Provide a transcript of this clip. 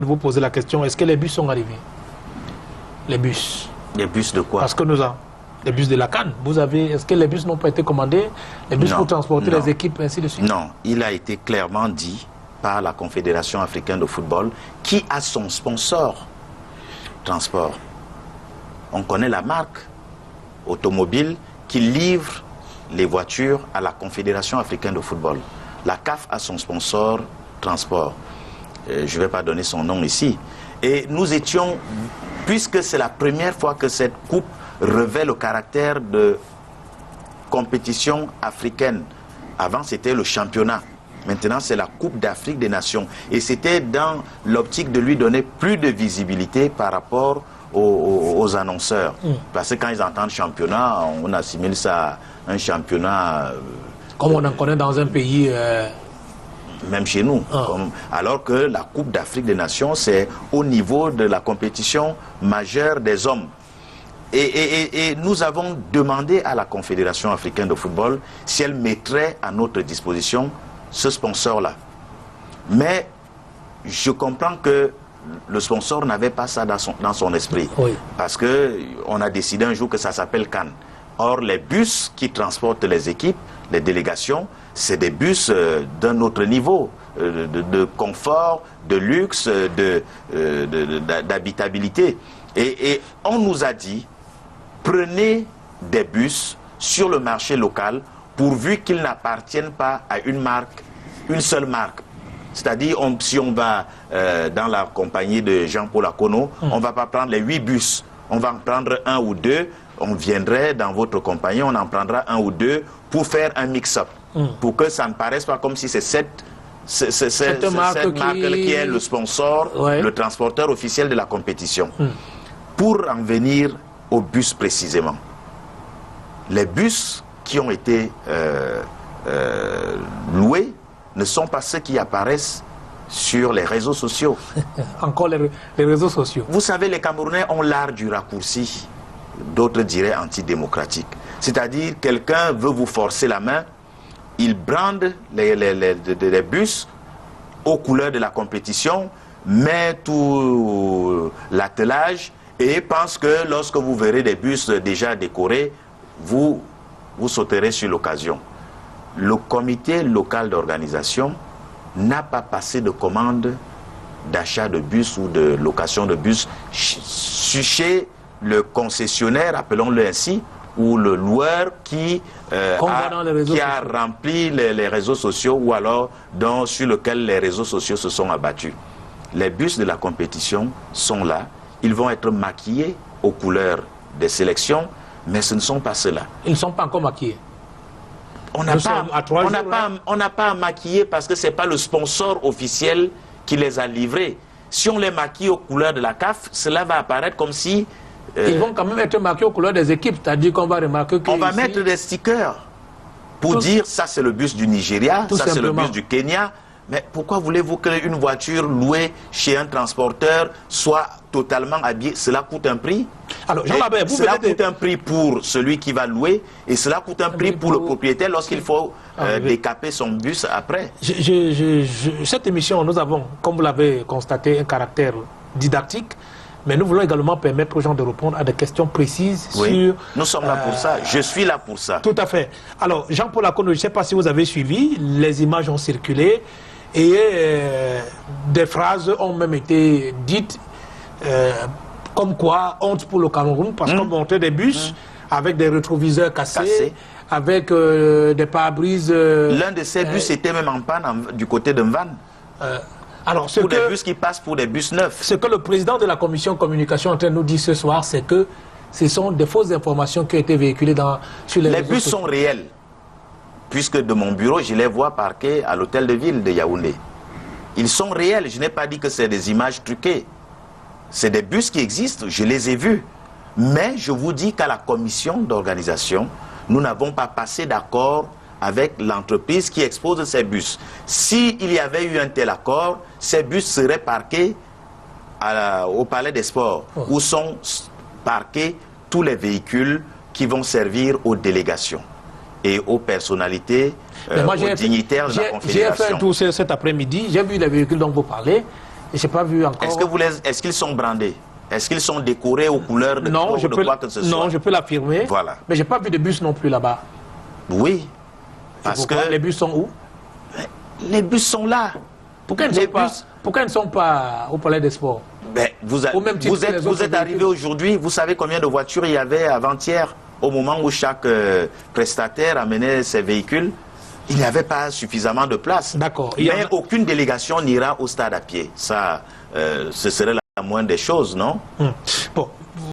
Vous posez la question, est-ce que les bus sont arrivés? Les bus. Les bus de quoi? Parce que nous avons les bus de la CAN. Vous avez, est-ce que les bus n'ont pas été commandés? Les bus pour transporter les équipes, ainsi de suite? Non, il a été clairement dit par la Confédération africaine de football qui a son sponsor transport. On connaît la marque automobile qui livre les voitures à la Confédération africaine de football. La CAF a son sponsor transport. Je ne vais pas donner son nom ici. Et nous étions, puisque c'est la première fois que cette coupe revêt le caractère de compétition africaine. Avant, c'était le championnat. Maintenant, c'est la Coupe d'Afrique des Nations. Et c'était dans l'optique de lui donner plus de visibilité par rapport aux annonceurs. Parce que quand ils entendent championnat, on assimile ça à un championnat... Comme on en connaît dans un pays... Même chez nous. Alors que la Coupe d'Afrique des Nations, c'est au niveau de la compétition majeure des hommes. Et nous avons demandé à la Confédération africaine de football si elle mettrait à notre disposition ce sponsor-là. Mais je comprends que le sponsor n'avait pas ça dans son esprit. Oui. Parce qu'on a décidé un jour que ça s'appelle CAN. Or, les bus qui transportent les équipes, les délégations, c'est des bus d'un autre niveau, de confort, de luxe, d'habitabilité. Et on nous a dit, prenez des bus sur le marché local pourvu qu'ils n'appartiennent pas à une marque, une seule marque. C'est-à-dire, si on va dans la compagnie de Jean-Paul Akono, on ne va pas prendre les 8 bus, on va en prendre 1 ou 2, on viendrait dans votre compagnie, on en prendra 1 ou 2 pour faire un mix-up, pour que ça ne paraisse pas comme si c'est cette marque qui est le sponsor, le transporteur officiel de la compétition. Pour en venir aux bus précisément, les bus qui ont été loués ne sont pas ceux qui apparaissent sur les réseaux sociaux. Encore les réseaux sociaux. Vous savez, les Camerounais ont l'art du raccourci, d'autres diraient antidémocratique. C'est-à-dire, quelqu'un veut vous forcer la main, il brande les bus aux couleurs de la compétition, met tout l'attelage et pense que lorsque vous verrez des bus déjà décorés, vous sauterez sur l'occasion. Le comité local d'organisation n'a pas passé de commande d'achat de bus ou de location de bus chez le concessionnaire, appelons-le ainsi, ou le loueur qui a rempli les réseaux sociaux ou alors sur lequel les réseaux sociaux se sont abattus. Les bus de la compétition sont là, ils vont être maquillés aux couleurs des sélections, mais ce ne sont pas ceux-là. Ils ne sont pas encore maquillés. On n'a pas à maquiller parce que ce n'est pas le sponsor officiel qui les a livrés. Si on les maquille aux couleurs de la CAF, cela va apparaître comme si... Ils vont quand même être maquillés aux couleurs des équipes, c'est-à-dire qu'on va remarquer que... On va mettre des stickers pour dire ça c'est le bus du Nigeria, ça c'est le bus du Kenya. Mais pourquoi voulez-vous qu'une voiture louée chez un transporteur soit totalement habillée? Cela coûte un prix. Alors, Jean-Labert, cela coûte un prix pour celui qui va louer et cela coûte un prix pour le propriétaire lorsqu'il faut décaper son bus après. Cette émission, nous avons, comme vous l'avez constaté, un caractère didactique, mais nous voulons également permettre aux gens de répondre à des questions précises sur... Nous sommes là pour ça, je suis là pour ça. Tout à fait. Alors, Jean-Paul Akono, je ne sais pas si vous avez suivi, les images ont circulé et des phrases ont même été dites comme quoi, honte pour le Cameroun, parce qu'on montait des bus avec des rétroviseurs cassés. Avec des pare-brises... L'un de ces bus était même en panne du côté de Mvan. Alors, pour des bus qui passent pour des bus neufs. Ce que le président de la commission communication est en train de nous dire ce soir, c'est que ce sont des fausses informations qui ont été véhiculées sur les réseaux sociaux. Les bus sont réels, puisque de mon bureau, je les vois parqués à l'hôtel de ville de Yaoundé. Ils sont réels, je n'ai pas dit que c'est des images truquées. C'est des bus qui existent, je les ai vus. Mais je vous dis qu'à la commission d'organisation, nous n'avons pas passé d'accord avec l'entreprise qui expose ces bus. S'il y avait eu un tel accord, ces bus seraient parqués au Palais des Sports, où sont parqués tous les véhicules qui vont servir aux délégations et aux personnalités, aux dignitaires de la Confédération. J'ai fait un tour cet après-midi, j'ai vu les véhicules dont vous parlez, Je n'ai pas vu encore. Est-ce qu'ils sont brandés? Est-ce qu'ils sont décorés aux couleurs de quoi que ce soit? Non, je peux l'affirmer. Voilà. Mais je n'ai pas vu de bus non plus là-bas. Oui. Parce que les bus sont où? Les bus sont là. Pourquoi ils ne sont pas au Palais des Sports? Ben, vous êtes arrivé aujourd'hui, vous savez combien de voitures il y avait avant-hier, au moment où chaque prestataire amenait ses véhicules? Il n'y avait pas suffisamment de place. D'accord. Mais aucune délégation n'ira au stade à pied. Ça, ce serait la moindre des choses, non? Bon.